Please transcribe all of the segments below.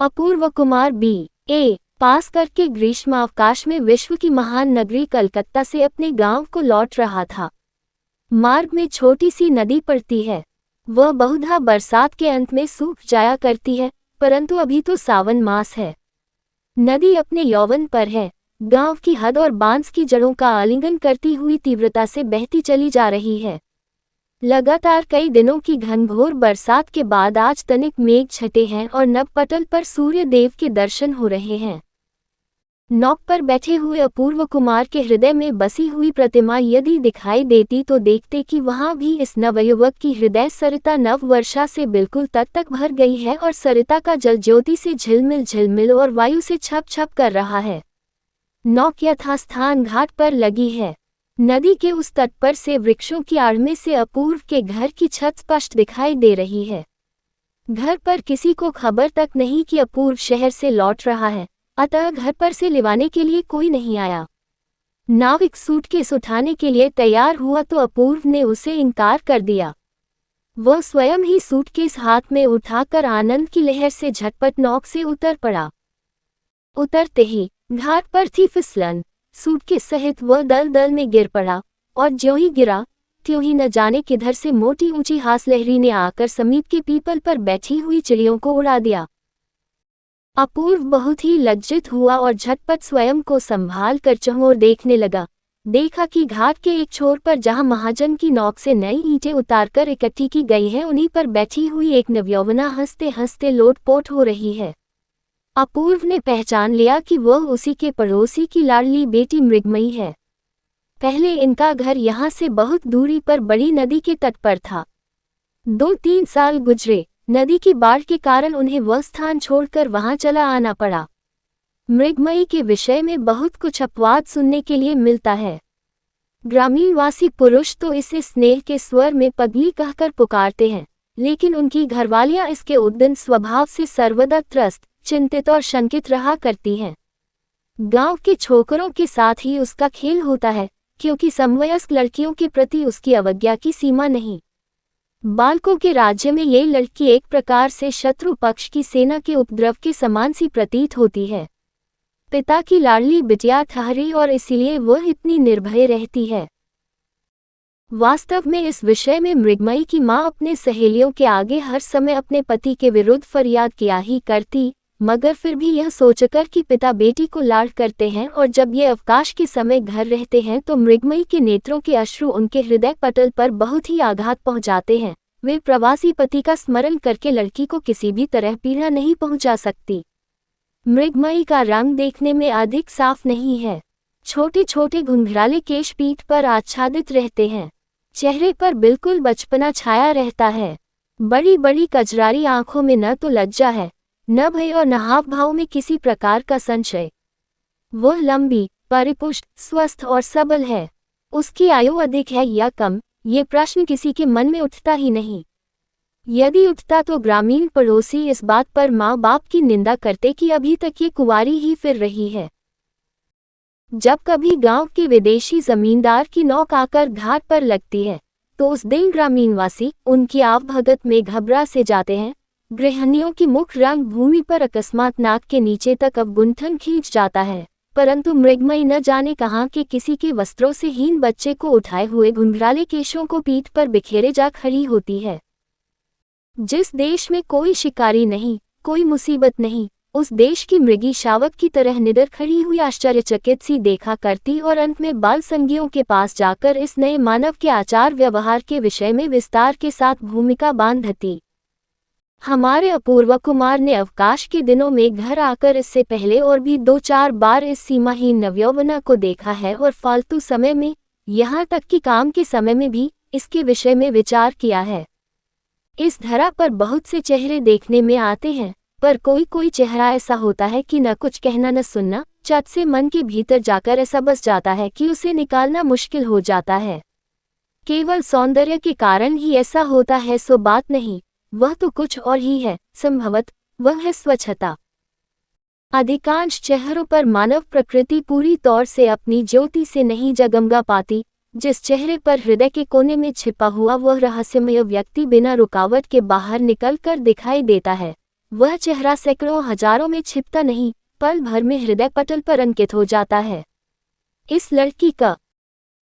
अपूर्व Kumar B.A. पास करके ग्रीष्मावकाश में विश्व की महान नगरी कलकत्ता से अपने गांव को लौट रहा था। मार्ग में छोटी सी नदी पड़ती है। वह बहुधा बरसात के अंत में सूख जाया करती है, परंतु अभी तो सावन मास है। नदी अपने यौवन पर है। गांव की हद और बांस की जड़ों का आलिंगन करती हुई तीव्रता से बहती चली जा रही है। लगातार कई दिनों की घनघोर बरसात के बाद आज तनिक मेघ छटे हैं और नभपटल पर सूर्य देव के दर्शन हो रहे हैं। नौक पर बैठे हुए अपूर्व कुमार के हृदय में बसी हुई प्रतिमा यदि दिखाई देती तो देखते कि वहां भी इस नवयुवक की हृदय सरिता नव वर्षा से बिल्कुल तक भर गई है और सरिता का जल ज्योति से झिलमिल झिलमिल और वायु से छप छप कर रहा है। नौक यथास्थान घाट पर लगी है। नदी के उस तट पर से वृक्षों की आड़ में से अपूर्व के घर की छत स्पष्ट दिखाई दे रही है। घर पर किसी को खबर तक नहीं कि अपूर्व शहर से लौट रहा है, अतः घर पर से लिवाने के लिए कोई नहीं आया। नाविक सूटकेस उठाने के लिए तैयार हुआ तो अपूर्व ने उसे इनकार कर दिया। वह स्वयं ही सूटकेस हाथ में उठाकर आनंद की लहर से झटपट नौक से उतर पड़ा। उतरते ही घाट पर थी फिसलन। सूटकेस सहित वह दलदल में गिर पड़ा और ज्यों ही गिरा त्यों ही न जाने किधर से मोटी ऊंची हासलहरी ने आकर समीप के पीपल पर बैठी हुई चिड़ियों को उड़ा दिया। अपूर्व बहुत ही लज्जित हुआ और झटपट स्वयं को संभाल कर चहुओर देखने लगा। देखा कि घाट के एक छोर पर जहां महाजन की नौक से नई ईंटें उतारकर इकट्ठी की गई हैं, उन्हीं पर बैठी हुई एक नवयौवना हंसते हंसते लोटपोट हो रही है। अपूर्व ने पहचान लिया कि वह उसी के पड़ोसी की लाडली बेटी मृगमयी है। पहले इनका घर यहाँ से बहुत दूरी पर बड़ी नदी के तट पर था। 2-3 साल गुजरे। नदी की बाढ़ के कारण उन्हें वह स्थान छोड़कर वहां चला आना पड़ा। मृगमयी के विषय में बहुत कुछ अपवाद सुनने के लिए मिलता है। ग्रामीणवासी पुरुष तो इसे स्नेह के स्वर में पगली कहकर पुकारते हैं, लेकिन उनकी घरवालियां इसके उद्दंड स्वभाव से सर्वदा त्रस्त, चिंतित और शंकित रहा करती हैं। गांव के छोकरों के साथ ही उसका खेल होता है, क्योंकि समवयस्क लड़कियों के प्रति उसकी अवज्ञा की सीमा नहीं। बालकों के राज्य में ये लड़की एक प्रकार से शत्रु पक्ष की सेना के उपद्रव के समान सी प्रतीत होती है। पिता की लाडली बिटिया ठहरी और इसीलिए वह इतनी निर्भय रहती है। वास्तव में इस विषय में मृगमयी की माँ अपने सहेलियों के आगे हर समय अपने पति के विरुद्ध फरियाद किया ही करती, मगर फिर भी यह सोचकर कि पिता बेटी को लाड करते हैं और जब ये अवकाश के समय घर रहते हैं तो मृगमयी के नेत्रों के अश्रु उनके हृदय पटल पर बहुत ही आघात पहुंचाते हैं। वे प्रवासी पति का स्मरण करके लड़की को किसी भी तरह पीड़ा नहीं पहुंचा सकती। मृगमयी का रंग देखने में अधिक साफ नहीं है। छोटे छोटे घुंघराले केश पीठ पर आच्छादित रहते हैं। चेहरे पर बिल्कुल बचपना छाया रहता है। बड़ी बड़ी कजरारी आंखों में न तो लज्जा है, न भय और न हाव भाव में किसी प्रकार का संशय। वह लंबी, परिपुष्ट, स्वस्थ और सबल है। उसकी आयु अधिक है या कम, ये प्रश्न किसी के मन में उठता ही नहीं। यदि उठता तो ग्रामीण पड़ोसी इस बात पर माँ बाप की निंदा करते कि अभी तक ये कुंवारी ही फिर रही है। जब कभी गांव के विदेशी जमींदार की नौक आकर घाट पर लगती है तो उस दिन ग्रामीणवासी उनकी आवभगत में घबरा से जाते हैं। गृहिणियों की मुख रंग भूमि पर अकस्मात नाक के नीचे तक अवगुंठन खींच जाता है, परंतु मृगमयी न जाने कहाँ के किसी के वस्त्रों से हीन बच्चे को उठाए हुए घुंघराले केशों को पीठ पर बिखेरे जा खड़ी होती है। जिस देश में कोई शिकारी नहीं, कोई मुसीबत नहीं, उस देश की मृगी शावक की तरह निडर खड़ी हुई आश्चर्यचकित सी देखा करती और अंत में बाल संगियों के पास जाकर इस नए मानव के आचार व्यवहार के विषय में विस्तार के साथ भूमिका बांधती। हमारे अपूर्व कुमार ने अवकाश के दिनों में घर आकर इससे पहले और भी 2-4 बार इस सीमाहीन नवयौवना को देखा है और फालतू समय में, यहाँ तक कि काम के समय में भी, इसके विषय में विचार किया है। इस धरा पर बहुत से चेहरे देखने में आते हैं, पर कोई कोई चेहरा ऐसा होता है कि न कुछ कहना न सुनना, चट से मन के भीतर जाकर ऐसा बस जाता है कि उसे निकालना मुश्किल हो जाता है। केवल सौंदर्य के कारण ही ऐसा होता है सो बात नहीं, वह तो कुछ और ही है। संभवत वह है स्वच्छता। अधिकांश चेहरों पर मानव प्रकृति पूरी तौर से अपनी ज्योति से नहीं जगमगा पाती। जिस चेहरे पर हृदय के कोने में छिपा हुआ वह रहस्यमय व्यक्ति बिना रुकावट के बाहर निकल कर दिखाई देता है, वह चेहरा सैकड़ों हजारों में छिपता नहीं, पल भर में हृदय पटल पर अंकित हो जाता है। इस लड़की का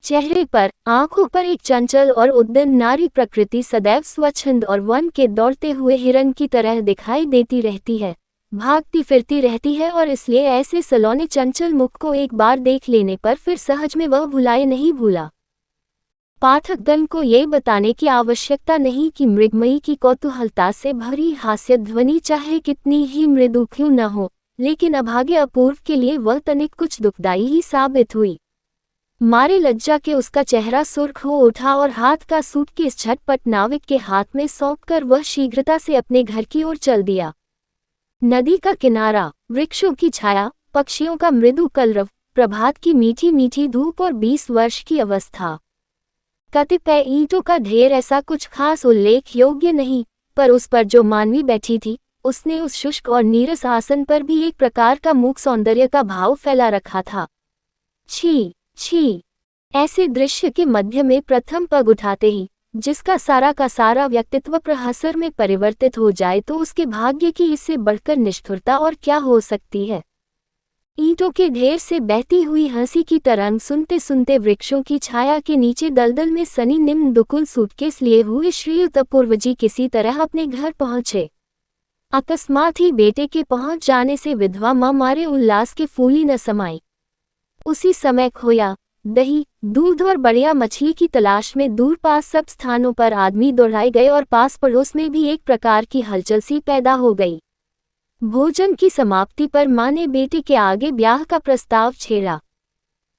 चेहरे पर, आंखों पर एक चंचल और उद्दंड नारी प्रकृति सदैव स्वच्छंद और वन के दौड़ते हुए हिरन की तरह दिखाई देती रहती है, भागती फिरती रहती है, और इसलिए ऐसे सलोने चंचल मुख को एक बार देख लेने पर फिर सहज में वह भुलाए नहीं भूला। पाठकगण को ये बताने की आवश्यकता नहीं कि मृगमयी की कौतूहलता से भरी हास्य ध्वनि चाहे कितनी ही मृदु क्यों न हो, लेकिन अभागे अपूर्व के लिए वह तनिक कुछ दुखदायी ही साबित हुई। मारे लज्जा के उसका चेहरा सुर्ख हो उठा और हाथ का सूटकेस झटपट नाविक के हाथ में सौंपकर वह शीघ्रता से अपने घर की ओर चल दिया। नदी का किनारा, वृक्षों की छाया, पक्षियों का मृदु कलरव, प्रभात की मीठी मीठी धूप और 20 वर्ष की अवस्था। कतिपय ईंटों का ढेर ऐसा कुछ खास उल्लेख योग्य नहीं, पर उस पर जो मानवी बैठी थी, उसने उस शुष्क और नीरस आसन पर भी एक प्रकार का मूक सौंदर्य का भाव फैला रखा था। छी छी! ऐसे दृश्य के मध्य में प्रथम पग उठाते ही जिसका सारा का सारा व्यक्तित्व प्रहसर में परिवर्तित हो जाए तो उसके भाग्य की इससे बढ़कर निष्ठुरता और क्या हो सकती है। ईंटों के ढेर से बहती हुई हंसी की तरंग सुनते सुनते वृक्षों की छाया के नीचे दलदल में सनी निम्न दुकुल सूटकेस लिए हुए श्रीयुत अपूर्व जी किसी तरह अपने घर पहुंचे। अकस्मात ही बेटे के पहुंच जाने से विधवा मां मारे उल्लास के फूली न समाई। उसी समय खोया, दही, दूध और बढ़िया मछली की तलाश में दूर पास सब स्थानों पर आदमी दौड़ाए गए और पास पड़ोस में भी एक प्रकार की हलचल सी पैदा हो गई। भोजन की समाप्ति पर मां ने बेटे के आगे ब्याह का प्रस्ताव छेड़ा।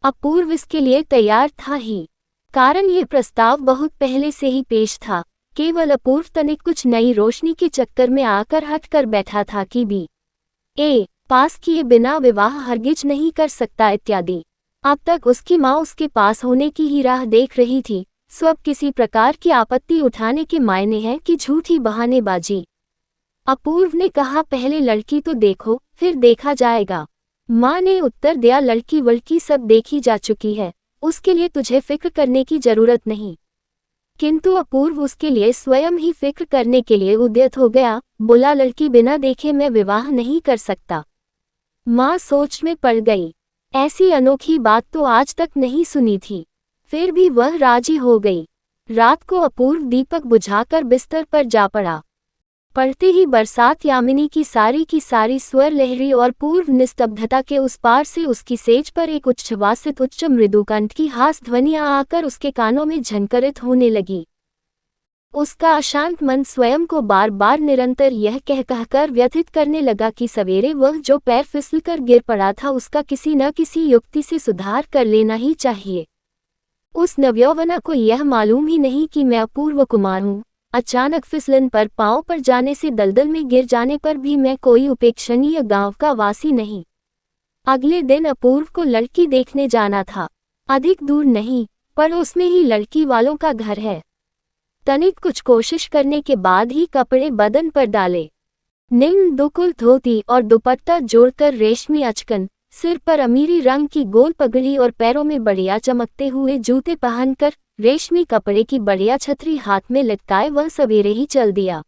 अपूर्व इसके लिए तैयार था ही, कारण ये प्रस्ताव बहुत पहले से ही पेश था, केवल अपूर्व तनिक कुछ नई रोशनी के चक्कर में आकर हट कर बैठा था कि बी.ए. पास किए बिना विवाह हरगिज नहीं कर सकता इत्यादि। अब तक उसकी माँ उसके पास होने की ही राह देख रही थी, सो अब किसी प्रकार की आपत्ति उठाने के मायने हैं कि झूठी बहानेबाजी। अपूर्व ने कहा, पहले लड़की तो देखो, फिर देखा जाएगा। माँ ने उत्तर दिया, लड़की वड़की सब देखी जा चुकी है, उसके लिए तुझे फिक्र करने की जरूरत नहीं। किंतु अपूर्व उसके लिए स्वयं ही फिक्र करने के लिए उद्यत हो गया, बोला, लड़की बिना देखे मैं विवाह नहीं कर सकता। माँ सोच में पड़ गई, ऐसी अनोखी बात तो आज तक नहीं सुनी थी, फिर भी वह राजी हो गई। रात को अपूर्व दीपक बुझाकर बिस्तर पर जा पड़ा। पड़ते ही बरसात यामिनी की सारी स्वर लहरी और पूर्व निस्तब्धता के उस पार से उसकी सेज पर एक उच्छ्वासित उच्च मृदुकंठ की हास ध्वनियां आकर उसके कानों में झनकरित होने लगी। उसका अशांत मन स्वयं को बार बार निरंतर यह कहकर व्यथित करने लगा कि सवेरे वह जो पैर फिसलकर गिर पड़ा था उसका किसी न किसी युक्ति से सुधार कर लेना ही चाहिए। उस नवयौवना को यह मालूम ही नहीं कि मैं अपूर्व कुमार हूँ। अचानक फिसलन पर पांव पर जाने से दलदल में गिर जाने पर भी मैं कोई उपेक्षणीय गांव का वासी नहीं। अगले दिन अपूर्व को लड़की देखने जाना था, अधिक दूर नहीं, पड़ोस में ही लड़की वालों का घर है। तनिक कुछ कोशिश करने के बाद ही कपड़े बदन पर डाले, निम्न दुकुल धोती और दुपट्टा जोड़कर रेशमी अचकन, सिर पर अमीरी रंग की गोल पगड़ी और पैरों में बढ़िया चमकते हुए जूते पहनकर रेशमी कपड़े की बढ़िया छतरी हाथ में लटकाए वह सवेरे ही चल दिया।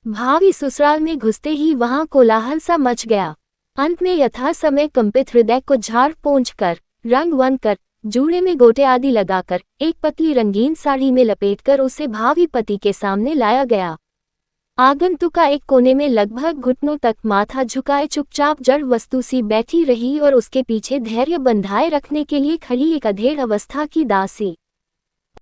भावी ससुराल में घुसते ही वहां कोलाहल सा मच गया। अंत में यथा समय कंपित हृदय को झाड़ पोंछ कर, रंग वन कर, जूड़े में गोटे आदि लगाकर, एक पतली रंगीन साड़ी में लपेटकर उसे भावी पति के सामने लाया गया। आगंतुका एक कोने में लगभग घुटनों तक माथा झुकाए चुपचाप जड़ वस्तु सी बैठी रही और उसके पीछे धैर्य बंधाए रखने के लिए खड़ी एक अधेड़ अवस्था की दासी।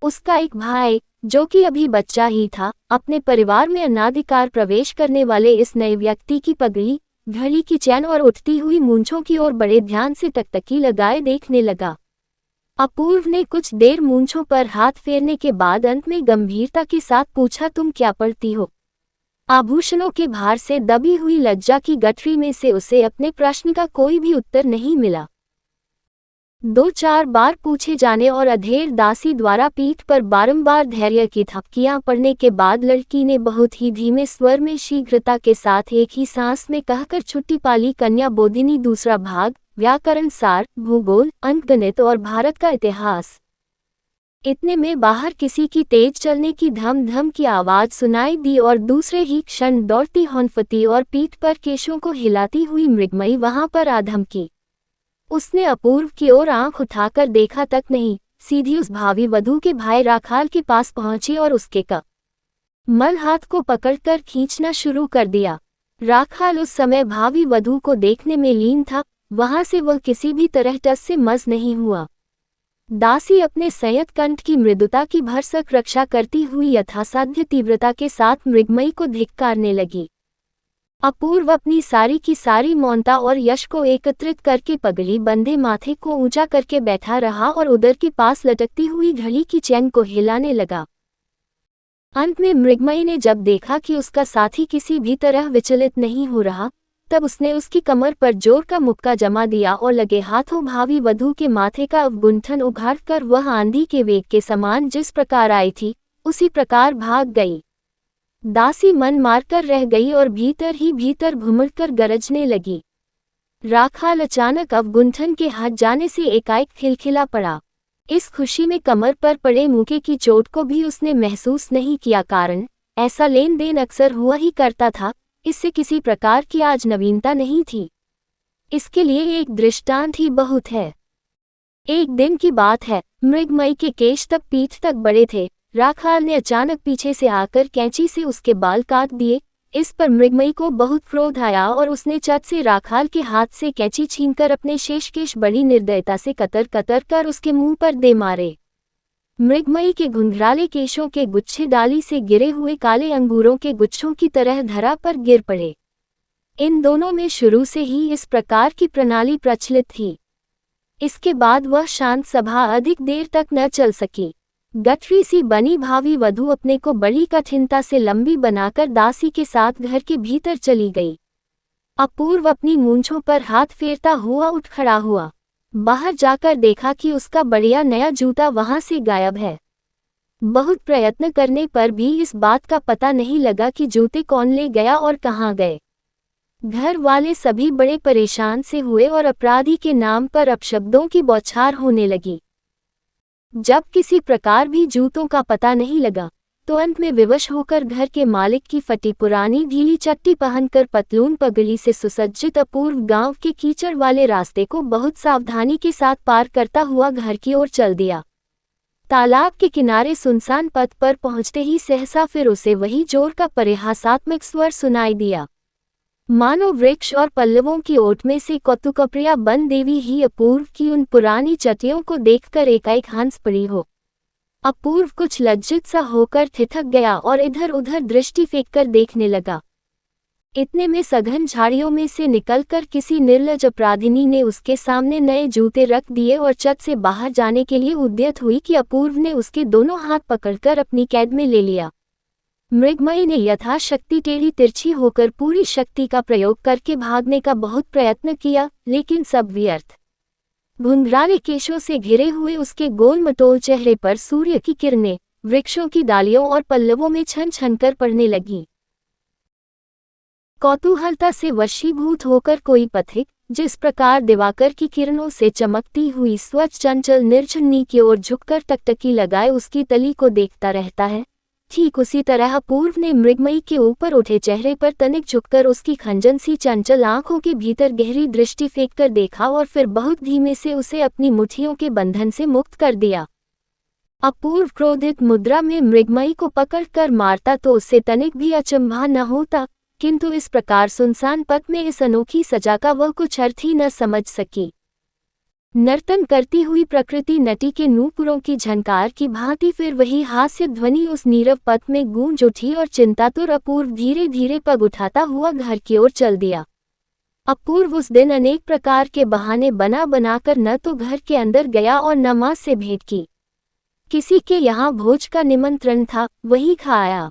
उसका एक भाई, जो कि अभी बच्चा ही था, अपने परिवार में अनाधिकार प्रवेश करने वाले इस नए व्यक्ति की पगड़ी, घड़ी की चैन और उठती हुई मूंछों की ओर बड़े ध्यान से टकटकी लगाए देखने लगा। अपूर्व ने कुछ देर मूंछों पर हाथ फेरने के बाद अंत में गंभीरता के साथ पूछा, तुम क्या पढ़ती हो? आभूषणों के भार से दबी हुई लज्जा की गठरी में से उसे अपने प्रश्न का कोई भी उत्तर नहीं मिला। 2-4 बार पूछे जाने और अधेड़ दासी द्वारा पीठ पर बारंबार धैर्य की थपकियां पड़ने के बाद लड़की ने बहुत ही धीमे स्वर में शीघ्रता के साथ एक ही सांस में कहकर छुट्टी पाली, कन्या बोधिनी दूसरा भाग, व्याकरण सार, भूगोल, अंकगणित और भारत का इतिहास। इतने में बाहर किसी की तेज चलने की धम धम की आवाज सुनाई दी और दूसरे ही क्षण दौड़ती हौनफती और पीठ पर केशों को हिलाती हुई मृगमयी वहां पर आ धमकी। उसने अपूर्व की ओर आंख उठाकर देखा तक नहीं, सीधी उस भावी वधू के भाई राखाल के पास पहुंची और उसके कमर हाथ को पकड़कर खींचना शुरू कर दिया। राखाल उस समय भावी वधू को देखने में लीन था, वहां से वह किसी भी तरह टस से मस नहीं हुआ। दासी अपने संयत कंठ की मृदुता की भरसक रक्षा करती हुई यथासाध्य तीव्रता के साथ मृगमयी को धिक्कारने लगी। अपूर्व अपनी सारी की सारी मौनता और यश को एकत्रित करके पगड़ी बंधे माथे को ऊंचा करके बैठा रहा और उदर के पास लटकती हुई घड़ी की चैन को हिलाने लगा। अंत में मृगमयी ने जब देखा कि उसका साथी किसी भी तरह विचलित नहीं हो रहा, तब उसने उसकी कमर पर जोर का मुक्का जमा दिया और लगे हाथों भावी वधू के माथे का अवगुंठन उघाड़कर वह आंधी के वेग के समान जिस प्रकार आई थी, उसी प्रकार भाग गई। दासी मन मारकर रह गई और भीतर ही भीतर भुमड़कर गरजने लगी। राखाल अचानक अवगुंठन के हट जाने से एकाएक खिलखिला पड़ा। इस खुशी में कमर पर पड़े मुक्के की चोट को भी उसने महसूस नहीं किया, कारण ऐसा लेन देन अक्सर हुआ ही करता था, इससे किसी प्रकार की आज नवीनता नहीं थी। इसके लिए एक दृष्टांत ही बहुत है। एक दिन की बात है, मृगमयी के केश तक पीठ तक बड़े थे। राखाल ने अचानक पीछे से आकर कैंची से उसके बाल काट दिए। इस पर मृगमयी को बहुत क्रोध आया और उसने चट से राखाल के हाथ से कैंची छीनकर अपने शेष केश बड़ी निर्दयता से कतर कतर कर उसके मुंह पर दे मारे। मृगमयी के घुंघराले केशों के गुच्छे डाली से गिरे हुए काले अंगूरों के गुच्छों की तरह धरा पर गिर पड़े। इन दोनों में शुरू से ही इस प्रकार की प्रणाली प्रचलित थी। इसके बाद वह शांत सभा अधिक देर तक न चल सकी। गठरी सी बनी भावी वधू अपने को बड़ी कठिनता से लंबी बनाकर दासी के साथ घर के भीतर चली गई। अपूर्व अपनी मूंछों पर हाथ फेरता हुआ उठ खड़ा हुआ। बाहर जाकर देखा कि उसका बढ़िया नया जूता वहां से गायब है। बहुत प्रयत्न करने पर भी इस बात का पता नहीं लगा कि जूते कौन ले गया और कहाँ गए। घर वाले सभी बड़े परेशान से हुए और अपराधी के नाम पर अपशब्दों की बौछार होने लगी। जब किसी प्रकार भी जूतों का पता नहीं लगा, तो अंत में विवश होकर घर के मालिक की फटी पुरानी ढीली चट्टी पहनकर पतलून पगड़ी से सुसज्जित अपूर्व गांव के कीचड़ वाले रास्ते को बहुत सावधानी के साथ पार करता हुआ घर की ओर चल दिया। तालाब के किनारे सुनसान पथ पर पहुंचते ही सहसा फिर उसे वही जोर का परिहासात्मक स्वर सुनाई दिया, मानो वृक्ष और पल्लवों की ओट में से कौतुकप्रिया बन देवी ही अपूर्व की उन पुरानी चटियों को देखकर एकाएक हंस पड़ी हो। अपूर्व कुछ लज्जित सा होकर ठिठक गया और इधर उधर दृष्टि फेंककर देखने लगा। इतने में सघन झाड़ियों में से निकलकर किसी निर्लज अपराधिनी ने उसके सामने नए जूते रख दिए और चट से बाहर जाने के लिए उद्यत हुई कि अपूर्व ने उसके दोनों हाथ पकड़कर अपनी कैद में ले लिया। मृगमयी ने यथाशक्ति टेढ़ी तिरछी होकर पूरी शक्ति का प्रयोग करके भागने का बहुत प्रयत्न किया, लेकिन सब व्यर्थ। घुंघराले केशों से घिरे हुए उसके गोल मटोल चेहरे पर सूर्य की किरणें वृक्षों की डालियों और पल्लवों में छन छन कर पड़ने लगी। कौतूहलता से वशीभूत होकर कोई पथिक जिस प्रकार दिवाकर की किरणों से चमकती हुई स्वच्छ चंचल निर्झरनी की ओर झुककर टकटकी लगाए उसकी तली को देखता रहता है, ठीक उसी तरह अपूर्व ने मृगमयी के ऊपर उठे चेहरे पर तनिक झुककर उसकी खंजन सी चंचल आंखों के भीतर गहरी दृष्टि फेंककर देखा और फिर बहुत धीमे से उसे अपनी मुट्ठियों के बंधन से मुक्त कर दिया। अपूर्व क्रोधित मुद्रा में मृगमयी को पकड़कर मारता तो उससे तनिक भी अचंभा न होता, किंतु इस प्रकार सुनसान पथ में इस अनोखी सजा का वह कुछ अर्थ ही न समझ सकी। नर्तन करती हुई प्रकृति नटी के नूपुरों की झनकार की भांति फिर वही हास्य ध्वनि उस नीरव पथ में गूंज उठी और चिंतातुर अपूर्व धीरे धीरे पग उठाता हुआ घर की ओर चल दिया। अपूर्व उस दिन अनेक प्रकार के बहाने बना बनाकर न तो घर के अंदर गया और न मां से भेंट की। किसी के यहाँ भोज का निमंत्रण था, वही खाया।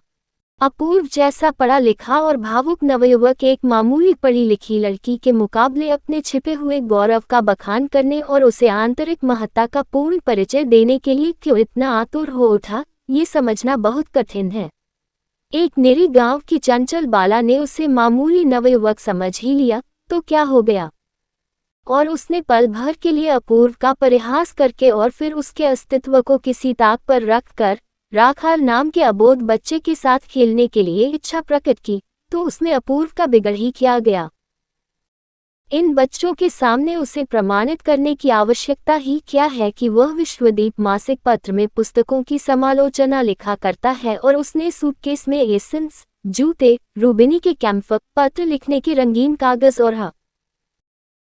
अपूर्व जैसा पढ़ा लिखा और भावुक नवयुवक एक मामूली पढ़ी लिखी लड़की के मुकाबले अपने छिपे हुए गौरव का बखान करने और उसे आंतरिक महत्ता का पूर्ण परिचय देने के लिए क्यों इतना आतुर हो उठा, ये समझना बहुत कठिन है। एक निरी गांव की चंचल बाला ने उसे मामूली नवयुवक समझ ही लिया तो क्या हो गया। और उसने पल भर के लिए अपूर्व का परिहास करके और फिर उसके अस्तित्व को किसी ताक पर रखकर राखाल नाम के अबोध बच्चे के साथ खेलने के लिए इच्छा प्रकट की, तो उसमें अपूर्व का बिगड़ ही किया गया। इन बच्चों के सामने उसे प्रमाणित करने की आवश्यकता ही क्या है कि वह विश्वदीप मासिक पत्र में पुस्तकों की समालोचना लिखा करता है और उसने सूटकेस में एसेंस, जूते, रूबिनी के कैम्फर, पत्र लिखने के रंगीन कागज और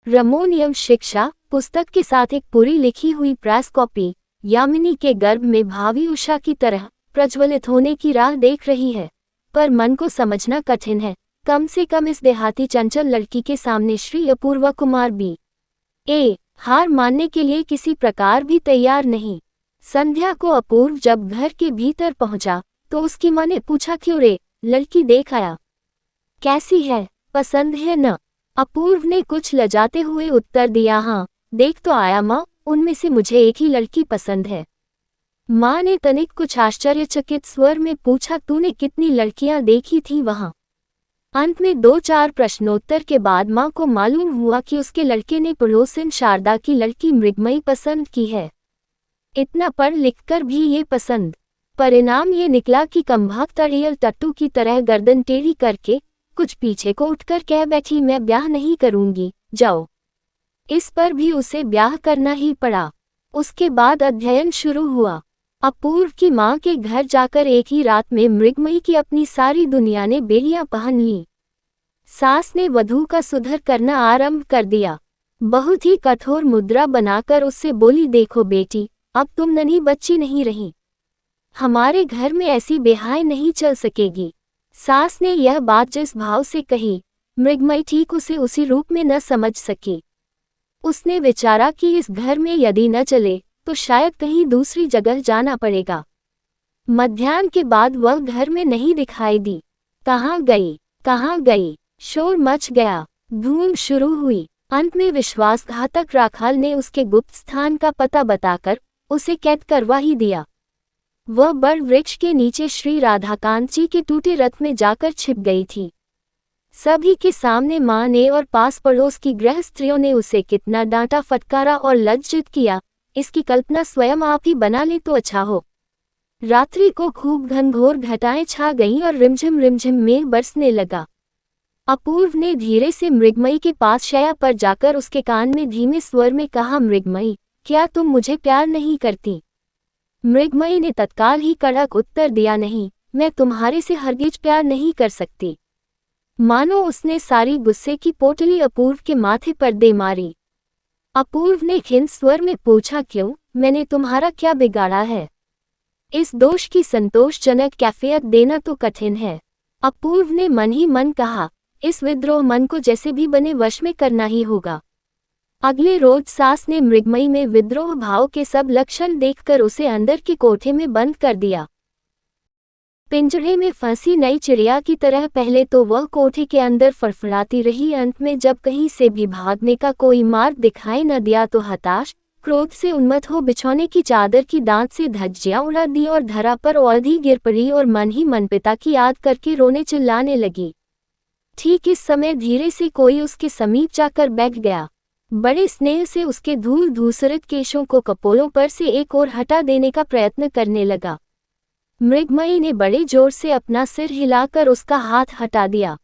रमोनियम शिक्षा पुस्तक के साथ एक पूरी लिखी हुई प्रेस कॉपी यामिनी के गर्भ में भावी उषा की तरह प्रज्वलित होने की राह देख रही है। पर मन को समझना कठिन है, कम से कम इस देहाती चंचल लड़की के सामने श्री अपूर्वा कुमार B.A. हार मानने के लिए किसी प्रकार भी तैयार नहीं। संध्या को अपूर्व जब घर के भीतर पहुंचा तो उसकी मां ने पूछा, क्यों रे, लड़की देख आया? कैसी है, पसंद है न? अपूर्व ने कुछ लजाते हुए उत्तर दिया, हाँ देख तो आया माँ, उनमें से मुझे एक ही लड़की पसंद है। माँ ने तनिक कुछ आश्चर्यचकित स्वर में पूछा, तूने कितनी लड़कियां देखी थी वहां? अंत में 2-4 प्रश्नोत्तर के बाद माँ को मालूम हुआ कि उसके लड़के ने पड़ोसिन शारदा की लड़की मृगमयी पसंद की है। इतना पढ़ लिखकर भी ये पसंद। परिणाम ये निकला कि कमबख्त अड़ियल टट्टू की तरह गर्दन टेढ़ी करके कुछ पीछे को उठकर कह बैठी, मैं ब्याह नहीं करूंगी, जाओ। इस पर भी उसे ब्याह करना ही पड़ा। उसके बाद अध्ययन शुरू हुआ। अपूर्व की मां के घर जाकर एक ही रात में मृगमयी की अपनी सारी दुनिया ने बेड़ियां पहन ली। सास ने वधू का सुधर करना आरंभ कर दिया। बहुत ही कठोर मुद्रा बनाकर उससे बोली, देखो बेटी, अब तुम नन्ही बच्ची नहीं रही, हमारे घर में ऐसी बेहाय नहीं चल सकेगी। सास ने यह बात जिस भाव से कही, मृगमयी ठीक उसे उसी रूप में न समझ सकी। उसने विचारा कि इस घर में यदि न चले तो शायद कहीं दूसरी जगह जाना पड़ेगा। मध्याह्न के बाद वह घर में नहीं दिखाई दी। कहाँ गई, शोर मच गया, धूम शुरू हुई। अंत में विश्वासघातक राखाल ने उसके गुप्त स्थान का पता बताकर उसे कैद करवा ही दिया। वह बड़ वृक्ष के नीचे श्री राधाकांत जी के टूटे रथ में जाकर छिप गई थी। सभी के सामने माँ ने और पास पड़ोस की गृह स्त्रियों ने उसे कितना डांटा, फटकारा और लज्जित किया, इसकी कल्पना स्वयं आप ही बना ले तो अच्छा हो। रात्रि को खूब घनघोर घटाएं छा गईं और रिमझिम रिमझिम मेघ बरसने लगा। अपूर्व ने धीरे से मृगमयी के पास शैया पर जाकर उसके कान में धीमे स्वर में कहा, मृगमयी, क्या तुम मुझे प्यार नहीं करती? मृगमयी ने तत्काल ही कड़क उत्तर दिया, नहीं, मैं तुम्हारे से हरगिज प्यार नहीं कर सकती। मानो उसने सारी गुस्से की पोटली अपूर्व के माथे पर दे मारी। अपूर्व ने खिन्न स्वर में पूछा, क्यों, मैंने तुम्हारा क्या बिगाड़ा है? इस दोष की संतोषजनक कैफियत देना तो कठिन है। अपूर्व ने मन ही मन कहा, इस विद्रोह मन को जैसे भी बने वश में करना ही होगा। अगले रोज सास ने मृगमयी में विद्रोह भाव के सब लक्षण देखकर उसे अंदर के कोठे में बंद कर दिया। पिंजरे में फंसी नई चिड़िया की तरह पहले तो वह कोठे के अंदर फड़फड़ाती रही। अंत में जब कहीं से भी भागने का कोई मार्ग दिखाई न दिया तो हताश, क्रोध से उन्मत्त हो बिछौने की चादर की दांत से धज्जियां उड़ा दी और धरा पर औंधी गिर पड़ी और मन ही मन पिता की याद करके रोने चिल्लाने लगी। ठीक इस समय धीरे से कोई उसके समीप जाकर बैठ गया। बड़े स्नेह से उसके धूल धूसरित केशों को कपोलों पर से एक ओर हटा देने का प्रयत्न करने लगा। मृगमयी ने बड़े जोर से अपना सिर हिलाकर उसका हाथ हटा दिया।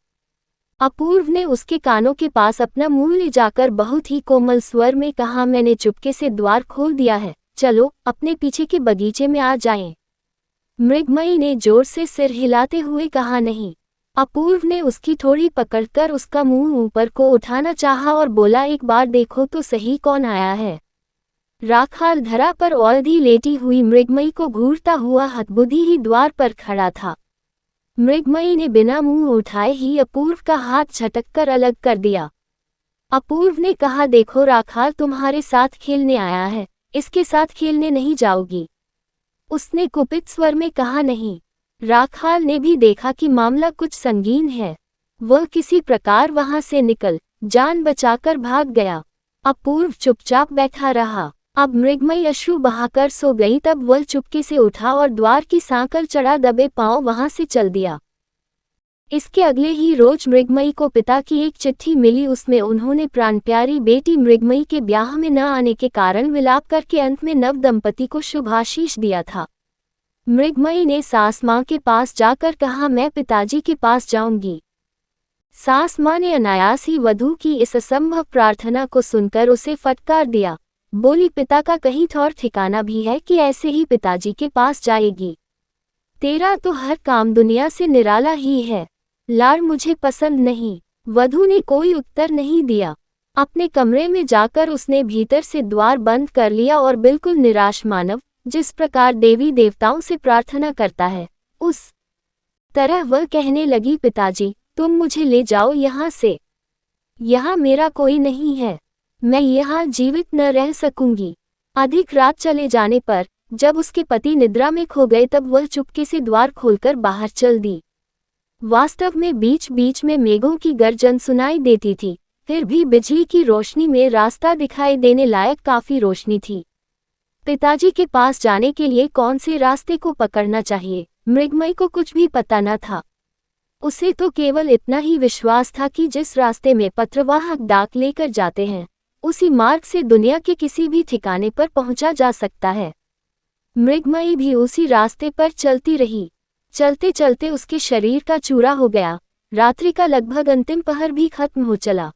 अपूर्व ने उसके कानों के पास अपना मुंह ले जाकर बहुत ही कोमल स्वर में कहा, मैंने चुपके से द्वार खोल दिया है, चलो अपने पीछे के बगीचे में आ जाएं। मृगमयी ने जोर से सिर हिलाते हुए कहा, नहीं। अपूर्व ने उसकी ठोड़ी पकड़कर उसका मुंह ऊपर को उठाना चाहा और बोला, एक बार देखो तो सही कौन आया है। राखाल धरा पर औंधी लेटी हुई मृगमयी को घूरता हुआ हतबुद्धि ही द्वार पर खड़ा था। मृगमयी ने बिना मुंह उठाए ही अपूर्व का हाथ झटककर अलग कर दिया। अपूर्व ने कहा, देखो राखाल तुम्हारे साथ खेलने आया है, इसके साथ खेलने नहीं जाओगी। उसने कुपित स्वर में कहा, नहीं। राखाल ने भी देखा कि मामला कुछ संगीन है। वह किसी प्रकार वहां से निकल जान बचाकर भाग गया। अपूर्व चुपचाप बैठा रहा। अब मृगमयी अश्रु बहाकर सो गई। तब वह चुपके से उठा और द्वार की सांकल चढ़ा दबे पांव वहां से चल दिया। इसके अगले ही रोज मृगमयी को पिता की एक चिट्ठी मिली। उसमें उन्होंने प्राणप्यारी बेटी मृगमयी के ब्याह में न आने के कारण विलाप करके अंत में नव दंपति को शुभ आशीष दिया था। मृगमयी ने सास माँ के पास जाकर कहा, मैं पिताजी के पास जाऊंगी। सास माँ ने अनायास ही वधू की इस असंभव प्रार्थना को सुनकर उसे फटकार दिया। बोली, पिता का कहीं ठौर ठिकाना भी है कि ऐसे ही पिताजी के पास जाएगी? तेरा तो हर काम दुनिया से निराला ही है। लाड़ मुझे पसंद नहीं। वधू ने कोई उत्तर नहीं दिया। अपने कमरे में जाकर उसने भीतर से द्वार बंद कर लिया और बिल्कुल निराश मानव जिस प्रकार देवी देवताओं से प्रार्थना करता है, उस तरह वह कहने लगी, पिताजी तुम मुझे ले जाओ यहाँ से। यहाँ मेरा कोई नहीं है। मैं यहाँ जीवित न रह सकूंगी। अधिक रात चले जाने पर जब उसके पति निद्रा में खो गए तब वह चुपके से द्वार खोलकर बाहर चल दी। वास्तव में बीच बीच में मेघों की गर्जन सुनाई देती थी, फिर भी बिजली की रोशनी में रास्ता दिखाई देने लायक काफी रोशनी थी। पिताजी के पास जाने के लिए कौन से रास्ते को पकड़ना चाहिए, मृगमयी को कुछ भी पता न था। उसे तो केवल इतना ही विश्वास था कि जिस रास्ते में पत्रवाहक डाक लेकर जाते हैं, उसी मार्ग से दुनिया के किसी भी ठिकाने पर पहुंचा जा सकता है। मृगमयी भी उसी रास्ते पर चलती रही। चलते चलते उसके शरीर का चूरा हो गया। रात्रि का लगभग अंतिम पहर भी खत्म हो चला।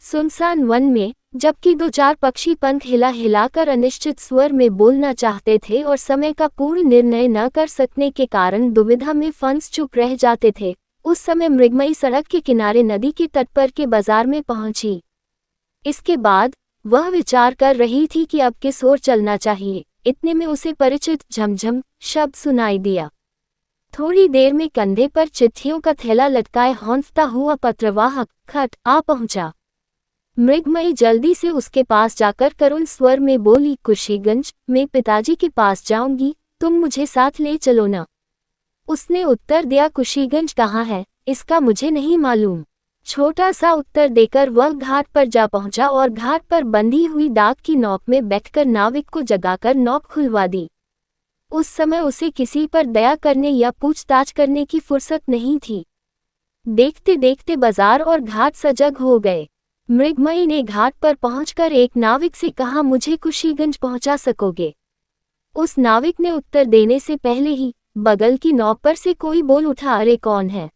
सुनसान वन में जबकि दो चार पक्षी पंख हिला हिलाकर अनिश्चित स्वर में बोलना चाहते थे और समय का पूर्ण निर्णय न कर सकने के कारण दुविधा में फंस चुप रह जाते थे, उस समय मृगमयी सड़क के किनारे नदी के तट पर के बाजार में पहुंची। इसके बाद वह विचार कर रही थी कि अब किस ओर चलना चाहिए। इतने में उसे परिचित झमझम शब्द सुनाई दिया। थोड़ी देर में कंधे पर चिट्ठियों का थैला लटकाए हौंफता हुआ पत्रवाहक खट आ पहुंचा। मृगमयी जल्दी से उसके पास जाकर करुण स्वर में बोली, कुशीगंज में पिताजी के पास जाऊंगी, तुम मुझे साथ ले चलो ना। उसने उत्तर दिया, कुशीगंज कहाँ है इसका मुझे नहीं मालूम। छोटा सा उत्तर देकर वह घाट पर जा पहुंचा और घाट पर बंधी हुई डाक की नौक में बैठकर नाविक को जगाकर नौक खुलवा दी। उस समय उसे किसी पर दया करने या पूछताछ करने की फुर्सत नहीं थी। देखते देखते बाजार और घाट सजग हो गए। मृगमयी ने घाट पर पहुंचकर एक नाविक से कहा, मुझे कुशीगंज पहुंचा सकोगे? उस नाविक ने उत्तर देने से पहले ही बगल की नौक पर से कोई बोल उठा, अरे कौन है?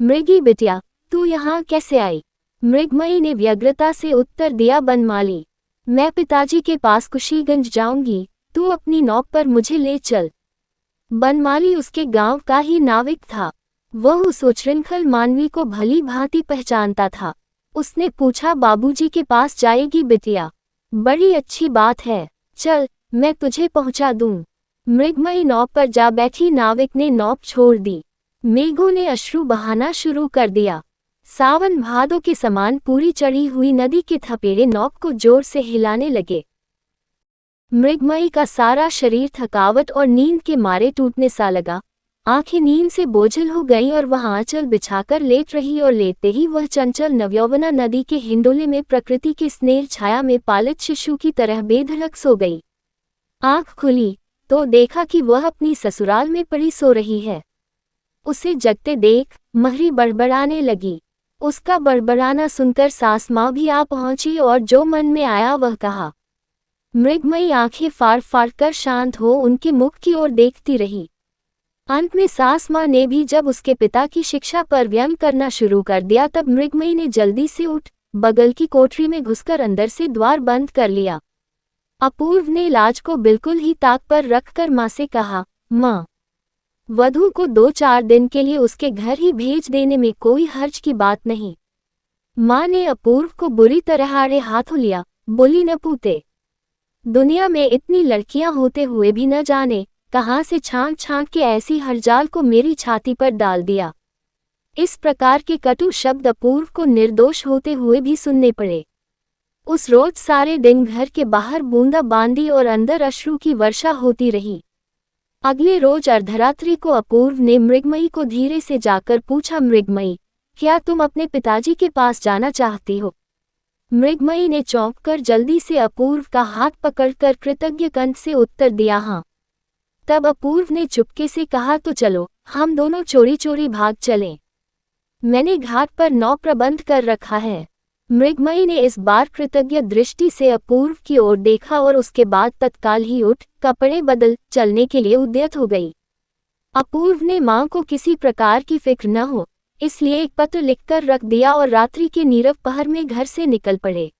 मृगी बिटिया, तू यहाँ कैसे आई? मृगमयी ने व्यग्रता से उत्तर दिया, बनमाली, मैं पिताजी के पास कुशीगंज जाऊंगी, तू अपनी नौक पर मुझे ले चल। बनमाली उसके गांव का ही नाविक था। वह उस उच्छृंखल मानवी को भली भांति पहचानता था। उसने पूछा, बाबूजी के पास जाएगी बिटिया? बड़ी अच्छी बात है, चल मैं तुझे पहुंचा दूं। मृगमयी नौक पर जा बैठी। नाविक ने नौक छोड़ दी। मेघों ने अश्रु बहाना शुरू कर दिया। सावन भादों के समान पूरी चढ़ी हुई नदी के थपेड़े नौक को जोर से हिलाने लगे। मृगमयी का सारा शरीर थकावट और नींद के मारे टूटने सा लगा। आंखें नींद से बोझल हो गईं और वह आंचल बिछाकर लेट रही और लेटते ही वह चंचल नवयौवना नदी के हिंडोले में प्रकृति की स्नेह छाया में पालित शिशु की तरह बेधड़क सो गई। आंख खुली तो देखा कि वह अपनी ससुराल में पड़ी सो रही है। उसे जगते देख महरी बड़बड़ाने लगी। उसका बड़बड़ाना सुनकर सास माँ भी आ पहुंची और जो मन में आया वह कहा। मृगमयी आंखें फाड़ फाड़ कर शांत हो उनके मुख की ओर देखती रही। अंत में सास माँ ने भी जब उसके पिता की शिक्षा पर व्यंग करना शुरू कर दिया तब मृगमयी ने जल्दी से उठ बगल की कोठरी में घुसकर अंदर से द्वार बंद कर लिया। अपूर्व ने लाज को बिल्कुल ही ताक पर रखकर माँ से कहा, माँ, वधू को 2-4 दिन के लिए उसके घर ही भेज देने में कोई हर्ज की बात नहीं। माँ ने अपूर्व को बुरी तरह आड़े हाथों लिया। बोली, न पूते, दुनिया में इतनी लड़कियां होते हुए भी न जाने कहाँ से छांक छांक के ऐसी हरजाल को मेरी छाती पर डाल दिया। इस प्रकार के कटु शब्द अपूर्व को निर्दोष होते हुए भी सुनने पड़े। उस रोज सारे दिन घर के बाहर बूंदा बांदी और अंदर अश्रु की वर्षा होती रही। अगले रोज अर्धरात्रि को अपूर्व ने मृगमयी को धीरे से जाकर पूछा, मृगमयी, क्या तुम अपने पिताजी के पास जाना चाहती हो? मृगमयी ने चौंक कर जल्दी से अपूर्व का हाथ पकड़कर कृतज्ञ कंठ से उत्तर दिया, हाँ। तब अपूर्व ने चुपके से कहा, तो चलो हम दोनों चोरी चोरी भाग चलें। मैंने घाट पर नौ प्रबंध कर रखा है। मृगमयी ने इस बार कृतज्ञ दृष्टि से अपूर्व की ओर देखा और उसके बाद तत्काल ही उठ कपड़े बदल चलने के लिए उद्यत हो गई। अपूर्व ने मां को किसी प्रकार की फिक्र न हो इसलिए एक पत्र लिखकर रख दिया और रात्रि के नीरव पहर में घर से निकल पड़े।